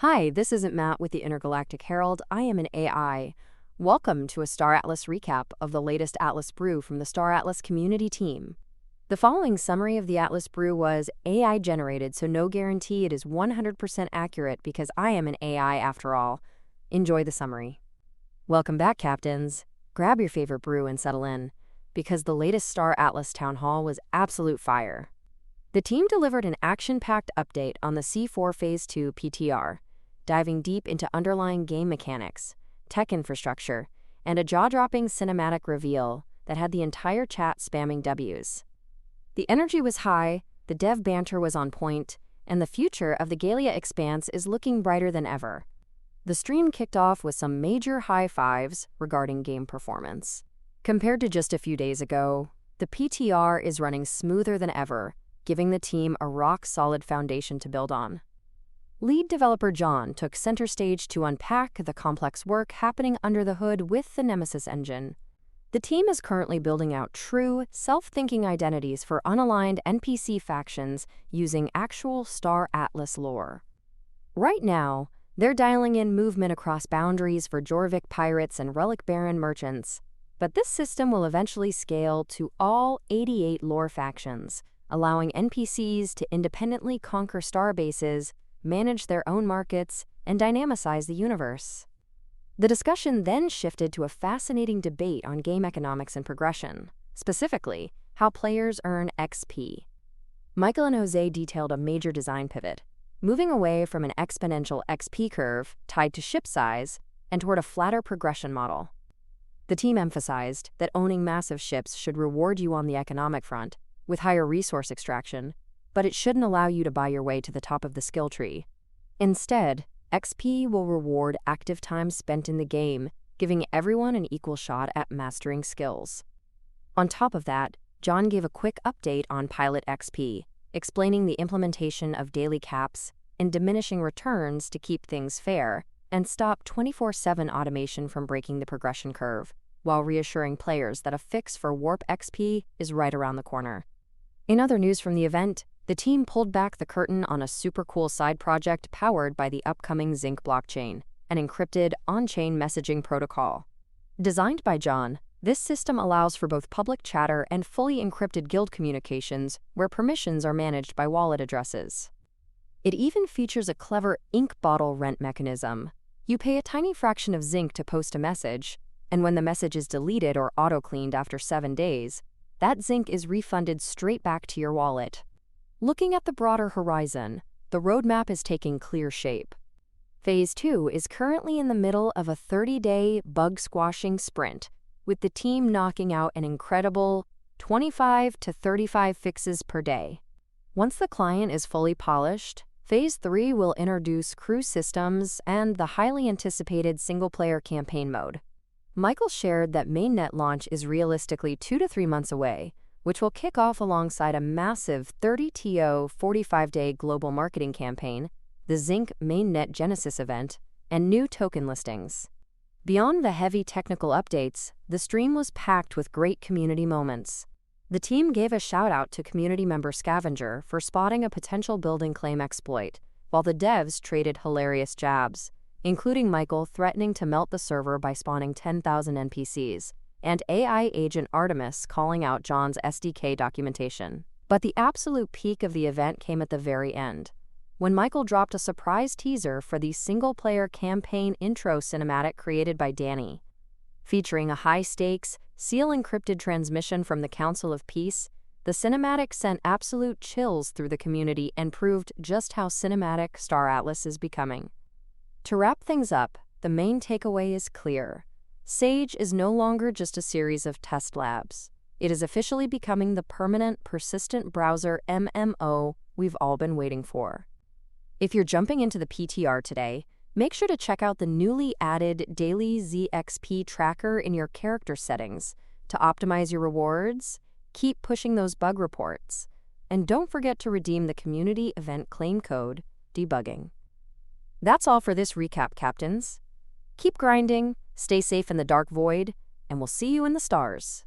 Hi, this isn't Matt with the Intergalactic Herald. I am an AI. Welcome to a Star Atlas recap of the latest Atlas brew from the Star Atlas community team. The following summary of the Atlas brew was AI generated, so no guarantee it is 100% accurate because I am an AI after all. Enjoy the summary. Welcome back, Captains. Grab your favorite brew and settle in, because the latest Star Atlas Town Hall was absolute fire. The team delivered an action-packed update on the C4 Phase 2 PTR, diving deep into underlying game mechanics, tech infrastructure, and a jaw-dropping cinematic reveal that had the entire chat spamming Ws. The energy was high, the dev banter was on point, and the future of the Galia Expanse is looking brighter than ever. The stream kicked off with some major high fives regarding game performance. Compared to just a few days ago, the PTR is running smoother than ever, giving the team a rock-solid foundation to build on. Lead developer John took center stage to unpack the complex work happening under the hood with the Nemesis engine. The team is currently building out true, self-thinking identities for unaligned NPC factions using actual Star Atlas lore. Right now, they're dialing in movement across boundaries for Jorvik pirates and Relic Baron merchants, but this system will eventually scale to all 88 lore factions, allowing NPCs to independently conquer star bases, manage their own markets, and dynamicize the universe. The discussion then shifted to a fascinating debate on game economics and progression, specifically how players earn XP. Michael and Jose detailed a major design pivot, moving away from an exponential XP curve tied to ship size and toward a flatter progression model. The team emphasized that owning massive ships should reward you on the economic front, with higher resource extraction, but it shouldn't allow you to buy your way to the top of the skill tree. Instead, XP will reward active time spent in the game, giving everyone an equal shot at mastering skills. On top of that, John gave a quick update on Pilot XP, explaining the implementation of daily caps and diminishing returns to keep things fair and stop 24/7 automation from breaking the progression curve, while reassuring players that a fix for Warp XP is right around the corner. In other news from the event, the team pulled back the curtain on a super cool side project powered by the upcoming Zinc blockchain, an encrypted on-chain messaging protocol. Designed by John, this system allows for both public chatter and fully encrypted guild communications where permissions are managed by wallet addresses. It even features a clever ink bottle rent mechanism. You pay a tiny fraction of Zinc to post a message, and when the message is deleted or auto-cleaned after 7 days, that Zinc is refunded straight back to your wallet. Looking at the broader horizon, the roadmap is taking clear shape. Phase 2 is currently in the middle of a 30-day bug-squashing sprint, with the team knocking out an incredible 25 to 35 fixes per day. Once the client is fully polished, Phase 3 will introduce crew systems and the highly anticipated single-player campaign mode. Michael shared that mainnet launch is realistically 2 to 3 months away, which will kick off alongside a massive 30-TO 45-day global marketing campaign, the Zinc mainnet Genesis event, and new token listings. Beyond the heavy technical updates, the stream was packed with great community moments. The team gave a shout-out to community member Scavenger for spotting a potential building claim exploit, while the devs traded hilarious jabs, including Michael threatening to melt the server by spawning 10,000 NPCs, and AI agent Artemis calling out John's SDK documentation. But the absolute peak of the event came at the very end, when Michael dropped a surprise teaser for the single-player campaign intro cinematic created by Danny. Featuring a high-stakes, seal-encrypted transmission from the Council of Peace, the cinematic sent absolute chills through the community and proved just how cinematic Star Atlas is becoming. To wrap things up, the main takeaway is clear. Sage is no longer just a series of test labs. It is officially becoming the permanent, persistent browser MMO we've all been waiting for. If you're jumping into the PTR today, make sure to check out the newly added Daily ZXP tracker in your character settings to optimize your rewards, keep pushing those bug reports, and don't forget to redeem the community event claim code, debugging. That's all for this recap, Captains. Keep grinding, stay safe in the dark void, and we'll see you in the stars.